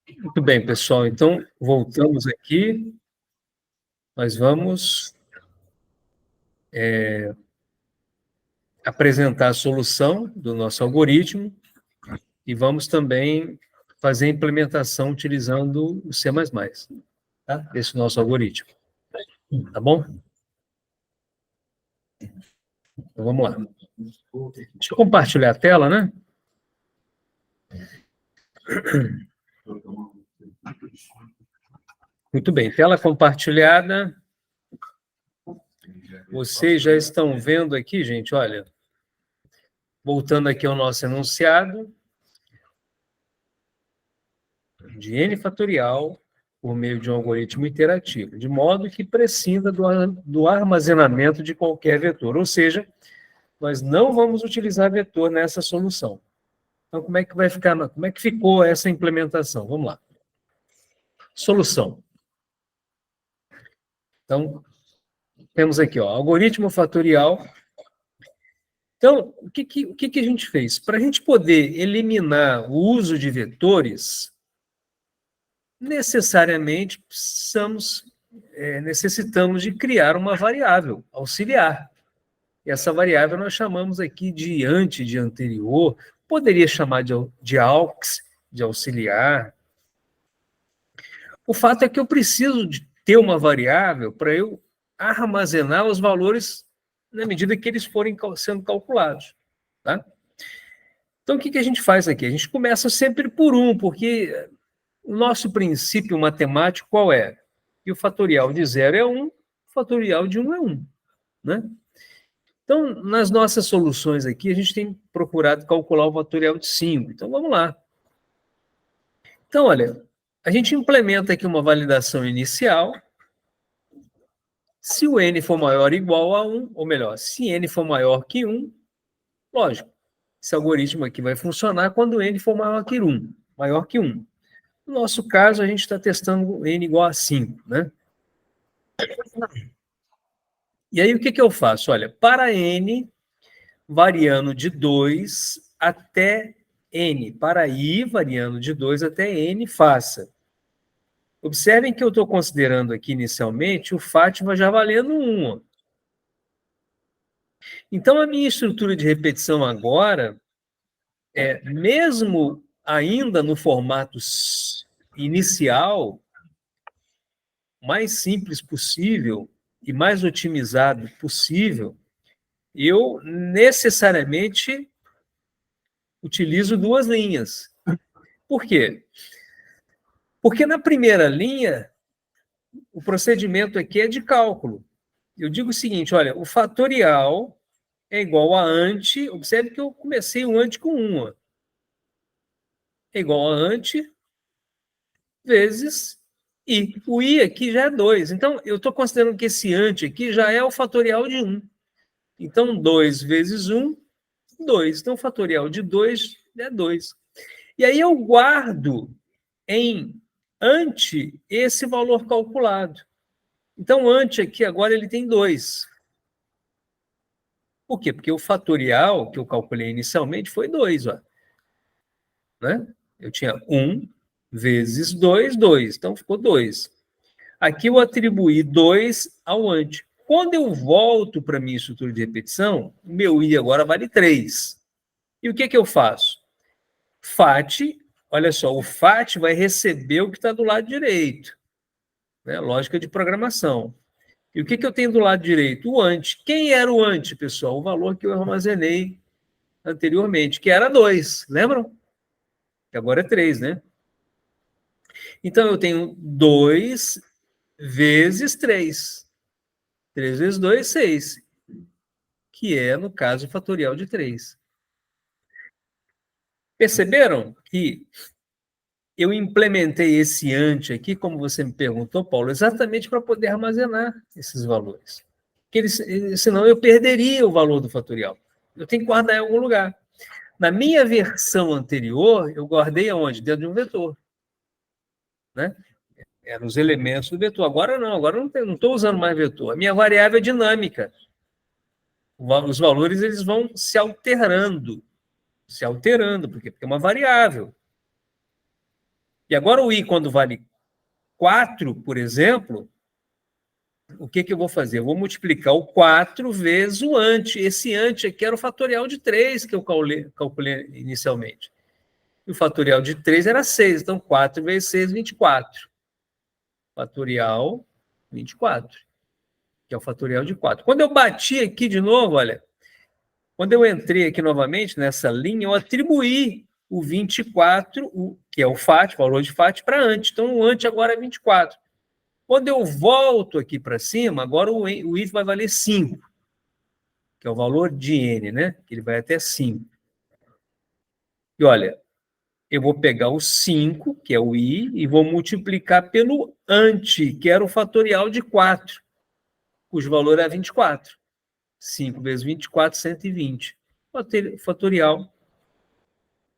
Muito bem, pessoal. Então, voltamos aqui. Nós vamos apresentar a solução do nosso algoritmo e vamos também fazer a implementação utilizando o C++, tá? Desse nosso algoritmo. Tá bom? Então, vamos lá. Deixa eu compartilhar a tela, né? Muito bem. Tela compartilhada. Vocês já estão vendo aqui, gente, olha, voltando aqui ao nosso enunciado, de n fatorial por meio de um algoritmo iterativo, de modo que prescinda do armazenamento de qualquer vetor, ou seja, nós não vamos utilizar vetor nessa solução. Então, como é que vai ficar, como é que ficou essa implementação? Vamos lá. Solução. Então, temos aqui, ó, algoritmo fatorial. Então, o que a gente fez? Para a gente poder eliminar o uso de vetores, necessariamente necessitamos de criar uma variável auxiliar. E essa variável nós chamamos aqui de de anterior, poderia chamar de aux, de auxiliar. O fato é que eu preciso de ter uma variável para eu armazenar os valores na medida que eles forem sendo calculados. Tá? Então, o que a gente faz aqui? A gente começa sempre por 1, porque o nosso princípio matemático qual é? Que o fatorial de 0 é 1, o fatorial de 1 é 1. Né? Então, nas nossas soluções aqui, a gente tem procurado calcular o fatorial de 5. Então, vamos lá. Então, olha, a gente implementa aqui uma validação inicial. Se o n for maior ou igual a 1, ou melhor, se n for maior que 1, lógico, esse algoritmo aqui vai funcionar quando n for maior que 1. Maior que 1. No nosso caso, a gente está testando n igual a 5, né? E aí, o que eu faço? Olha, para n, variando de 2 até n, para i, variando de 2 até n, faça. Observem que eu estou considerando aqui, inicialmente, o Fátima já valendo 1. Então, a minha estrutura de repetição agora, mesmo ainda no formato inicial, mais simples possível e mais otimizado possível, eu necessariamente utilizo 2 linhas. Por quê? Porque na primeira linha, o procedimento aqui é de cálculo. Eu digo o seguinte, olha, o fatorial é igual a ante, observe que eu comecei o ante com 1. É igual a ante vezes i. O i aqui já é 2. Então, eu estou considerando que esse ante aqui já é o fatorial de 1. Então, 2 vezes 1, 2. Então, o fatorial de 2 é 2. E aí eu guardo em ante esse valor calculado. Então, ante aqui agora ele tem 2. Por quê? Porque o fatorial que eu calculei inicialmente foi 2. Ó. Né? Eu tinha 1 vezes 2, 2. Então, ficou 2. Aqui eu atribuí 2 ao ante. Quando eu volto para a minha estrutura de repetição, o meu i agora vale 3. E o que eu faço? FAT, olha só, o FAT vai receber o que está do lado direito. Né? Lógica de programação. E o que eu tenho do lado direito? O ante. Quem era o ante, pessoal? O valor que eu armazenei anteriormente, que era 2. Lembram? Que agora é 3, né? Então, eu tenho 2 vezes 3. 3 vezes 2, 6. Que é, no caso, o fatorial de 3. Perceberam que eu implementei esse ante aqui, como você me perguntou, Paulo, exatamente para poder armazenar esses valores. Senão eu perderia o valor do fatorial. Eu tenho que guardar em algum lugar. Na minha versão anterior, eu guardei aonde? Dentro de um vetor. Né? Eram os elementos do vetor. Agora não estou usando mais vetor. A minha variável é dinâmica. Os valores eles vão se alterando, porque é uma variável. E agora o i, quando vale 4, por exemplo, o que eu vou fazer? Eu vou multiplicar o 4 vezes o ante. Esse ante aqui era o fatorial de 3 que eu calculei inicialmente. E o fatorial de 3 era 6. Então, 4 vezes 6, 24. Fatorial 24, que é o fatorial de 4. Quando eu bati aqui de novo, olha, quando eu entrei aqui novamente nessa linha, eu atribuí o 24, que é o FAT, o valor de FAT, para ante. Então, o ante agora é 24. Quando eu volto aqui para cima, agora o if vai valer 5, que é o valor de n, né? Que ele vai até 5. E olha, eu vou pegar o 5, que é o i, e vou multiplicar pelo ante, que era o fatorial de 4, cujo valor é 24. 5 vezes 24, 120. Fatorial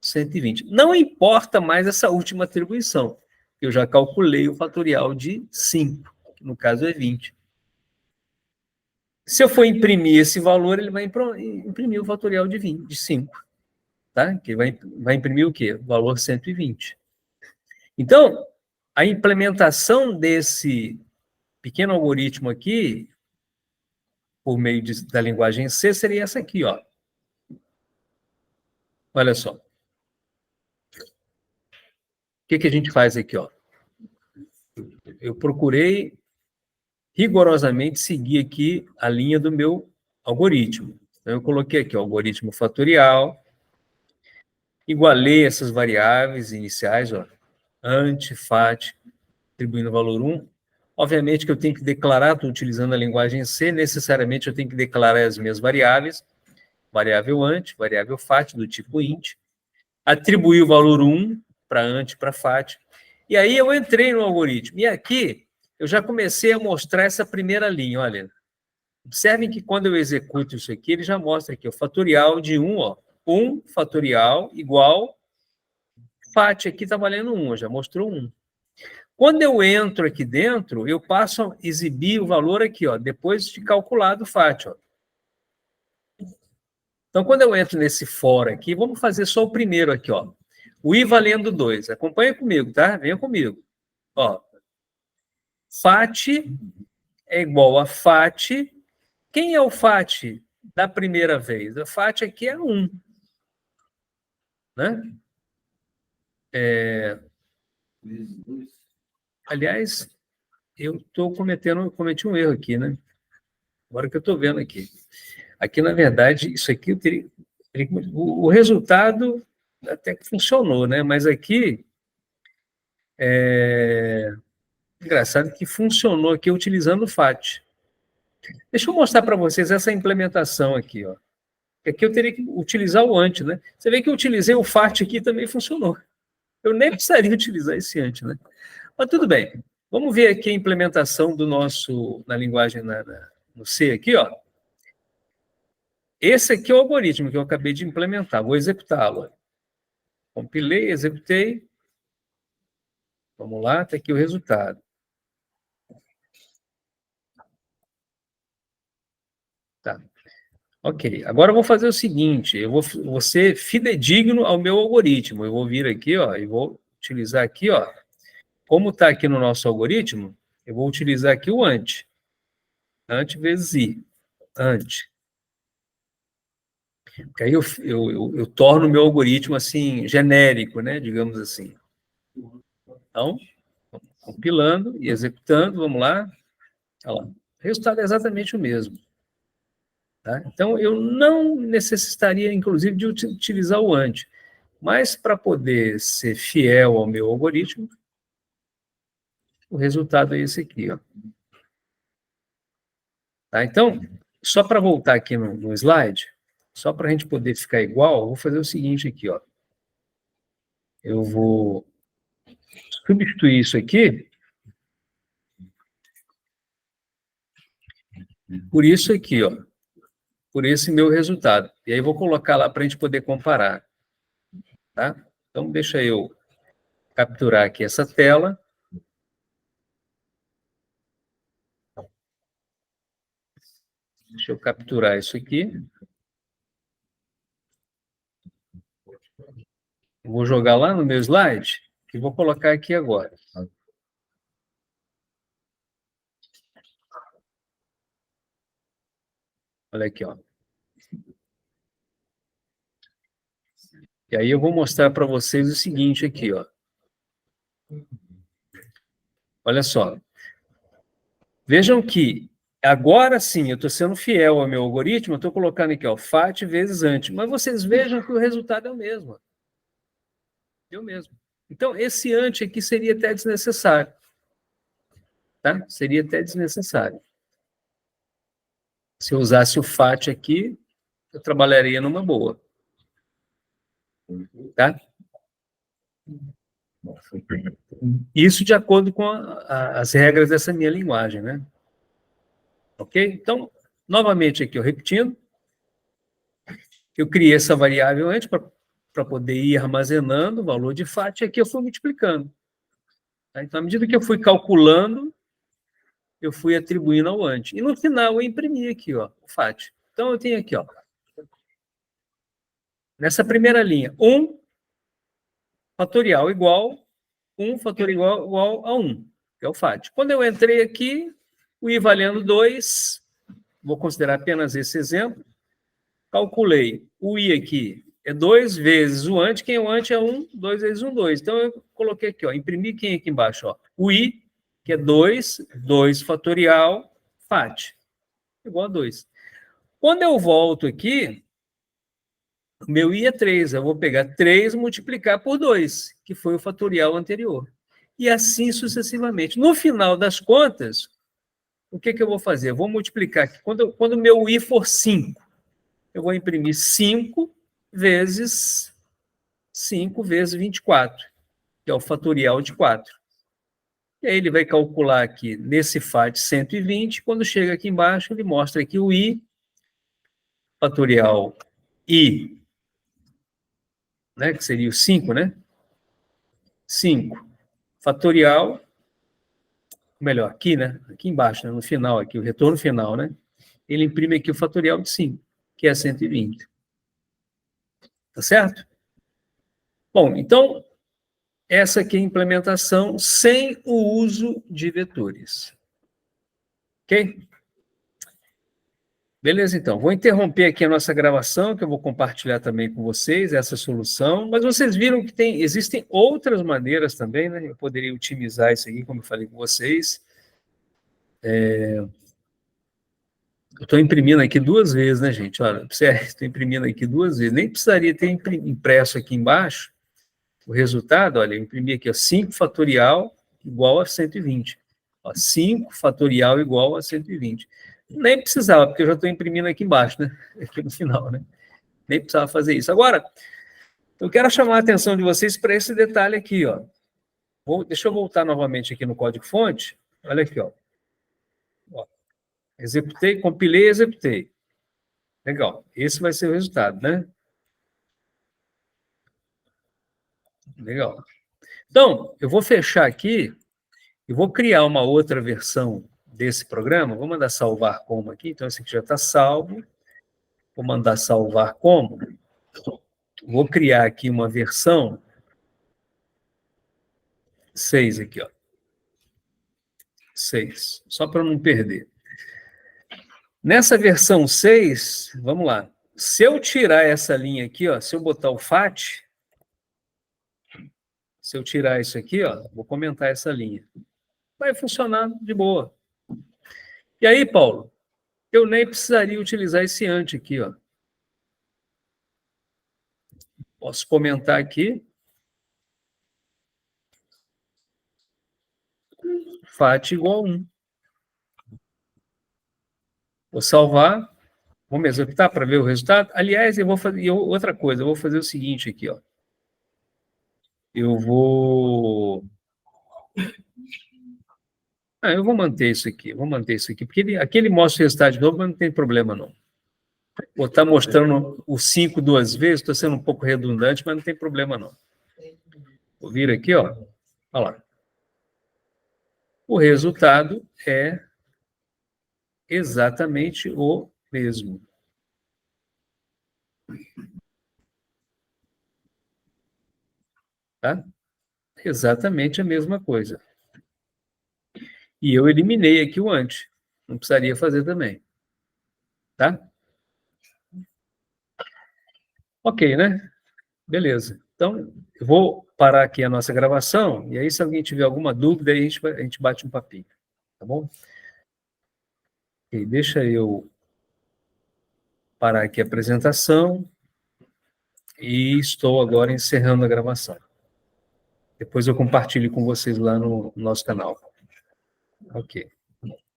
120. Não importa mais essa última atribuição. Eu já calculei o fatorial de 5, que no caso é 20. Se eu for imprimir esse valor, ele vai imprimir o fatorial de 20, de 5. Tá? Que vai imprimir o quê? O valor 120. Então, a implementação desse pequeno algoritmo aqui, por meio da linguagem C, seria essa aqui, ó. Olha só. O que a gente faz aqui, ó? Eu procurei rigorosamente seguir aqui a linha do meu algoritmo. Então, eu coloquei aqui o algoritmo fatorial, igualei essas variáveis iniciais, ó, ante, fat, atribuindo o valor 1. Obviamente que eu tenho que declarar, estou utilizando a linguagem C, necessariamente eu tenho que declarar as minhas variáveis, variável ante, variável fat, do tipo int, atribuir o valor 1 para ante, para fat, e aí eu entrei no algoritmo. E aqui eu já comecei a mostrar essa primeira linha, olha. Observem que quando eu executo isso aqui, ele já mostra aqui o fatorial de 1, ó. 1 fatorial igual fat aqui está valendo 1, já mostrou 1. Quando eu entro aqui dentro, eu passo a exibir o valor aqui, ó, depois de calculado o FAT. Ó. Então, quando eu entro nesse for aqui, vamos fazer só o primeiro aqui, ó. O I valendo 2. Acompanha comigo, tá? Venha comigo. Ó, FAT é igual a FAT. Quem é o FAT da primeira vez? O FAT aqui é 1. Né? Aliás, eu cometi um erro aqui, né? Agora que eu estou vendo aqui. Aqui, na verdade, isso aqui eu teria o resultado até que funcionou, né? Mas aqui engraçado que funcionou aqui utilizando o FAT. Deixa eu mostrar para vocês essa implementação aqui, ó. Aqui eu teria que utilizar o ante, né? Você vê que eu utilizei o FAT aqui também funcionou. Eu nem precisaria utilizar esse ante, né? Mas tudo bem. Vamos ver aqui a implementação do nosso na linguagem no C aqui, ó. Esse aqui é o algoritmo que eu acabei de implementar. Vou executá-lo. Compilei, executei. Vamos lá, está aqui o resultado. Tá. Ok. Agora eu vou fazer o seguinte: eu vou ser fidedigno ao meu algoritmo. Eu vou vir aqui, ó, e vou utilizar aqui, ó. Como está aqui no nosso algoritmo, eu vou utilizar aqui o ante. Ante vezes i. Ante. Porque aí eu torno o meu algoritmo assim, genérico, né? Digamos assim. Então, compilando e executando, vamos lá. Olha lá. O resultado é exatamente o mesmo. Tá? Então, eu não necessitaria, inclusive, de utilizar o ante. Mas, para poder ser fiel ao meu algoritmo, o resultado é esse aqui. Ó. Tá? Então, só para voltar aqui no slide, só para a gente poder ficar igual, eu vou fazer o seguinte aqui. Ó. Eu vou substituir isso aqui por isso aqui, ó, por esse meu resultado. E aí vou colocar lá para a gente poder comparar. Tá? Então, deixa eu capturar aqui essa tela. Deixa eu capturar isso aqui. Vou jogar lá no meu slide, e vou colocar aqui agora. Olha aqui, ó. E aí eu vou mostrar para vocês o seguinte aqui, ó. Olha só. Vejam que agora sim, eu estou sendo fiel ao meu algoritmo, eu estou colocando aqui, ó, FAT vezes ANT. Mas vocês vejam que o resultado é o mesmo. É o mesmo. Então, esse ANT aqui seria até desnecessário. Tá? Seria até desnecessário. Se eu usasse o FAT aqui, eu trabalharia numa boa. Tá? Isso de acordo com as regras dessa minha linguagem, né? Ok? Então, novamente aqui, eu repetindo, eu criei essa variável antes para poder ir armazenando o valor de FAT, e aqui eu fui multiplicando. Tá? Então, à medida que eu fui calculando, eu fui atribuindo ao ante. E no final eu imprimi aqui, ó, o FAT. Então, eu tenho aqui, ó, nessa primeira linha, 1 fatorial igual 1 fatorial igual a 1, que é o FAT. Quando eu entrei aqui, o I valendo 2, vou considerar apenas esse exemplo, calculei o I aqui, é 2 vezes o ante, quem é o ante é 1, 2 vezes 1, 2. Então, eu coloquei aqui, ó, imprimi quem aqui embaixo, ó, o I, que é 2, 2 fatorial, FAT, igual a 2. Quando eu volto aqui, o meu I é 3, eu vou pegar 3 e multiplicar por 2, que foi o fatorial anterior. E assim sucessivamente. No final das contas, o que eu vou fazer? Eu vou multiplicar aqui. Quando o meu I for 5, eu vou imprimir 5 vezes 24, que é o fatorial de 4. E aí ele vai calcular aqui, nesse FAT 120, quando chega aqui embaixo, ele mostra aqui o I, fatorial I, né, que seria o 5, né? 5, fatorial, melhor, aqui, né? Aqui embaixo, né, no final, aqui, o retorno final, né? Ele imprime aqui o fatorial de 5, que é 120. Tá certo? Bom, então, essa aqui é a implementação sem o uso de vetores. Ok? Beleza, então. Vou interromper aqui a nossa gravação, que eu vou compartilhar também com vocês essa solução. Mas vocês viram que existem outras maneiras também, né? Eu poderia otimizar isso aqui, como eu falei com vocês. Eu estou imprimindo aqui 2 vezes, né, gente? Olha, estou imprimindo aqui 2 vezes. Nem precisaria ter impresso aqui embaixo o resultado. Olha, eu imprimi aqui, ó, 5 fatorial igual a 120. Ó, 5 fatorial igual a 120. Nem precisava, porque eu já estou imprimindo aqui embaixo, né? Aqui no final, né? Nem precisava fazer isso. Agora, eu quero chamar a atenção de vocês para esse detalhe aqui, ó. Deixa eu voltar novamente aqui no código-fonte. Olha aqui, ó. Executei, compilei, executei. Legal. Esse vai ser o resultado, né? Legal. Então, eu vou fechar aqui e vou criar uma outra versão desse programa. Vou mandar salvar como aqui. Então, esse aqui já está salvo. Vou mandar salvar como. Vou criar aqui uma versão 6 aqui, ó. 6. Só para não perder. Nessa versão 6, vamos lá. Se eu tirar essa linha aqui, ó, se eu botar o FAT, se eu tirar isso aqui, ó, vou comentar essa linha. Vai funcionar de boa. E aí, Paulo, eu nem precisaria utilizar esse ante aqui, ó. Posso comentar aqui. FAT igual a 1. Vou salvar. Vamos executar para ver o resultado. Aliás, eu vou fazer outra coisa. Eu vou fazer o seguinte aqui, ó. Eu vou... eu vou manter isso aqui. Vou manter isso aqui. Porque aqui ele mostra o resultado de novo, mas não tem problema, não. Vou estar mostrando o 5 2 vezes. Estou sendo um pouco redundante, mas não tem problema, não. Vou vir aqui, ó. Olha lá. O resultado é exatamente o mesmo. Tá? Exatamente a mesma coisa. E eu eliminei aqui o ante. Não precisaria fazer também. Tá? Ok, né? Beleza. Então, eu vou parar aqui a nossa gravação, e aí, se alguém tiver alguma dúvida, aí a gente bate um papinho. Tá bom? Ok, deixa eu parar aqui a apresentação e estou agora encerrando a gravação. Depois eu compartilho com vocês lá no nosso canal. Ok.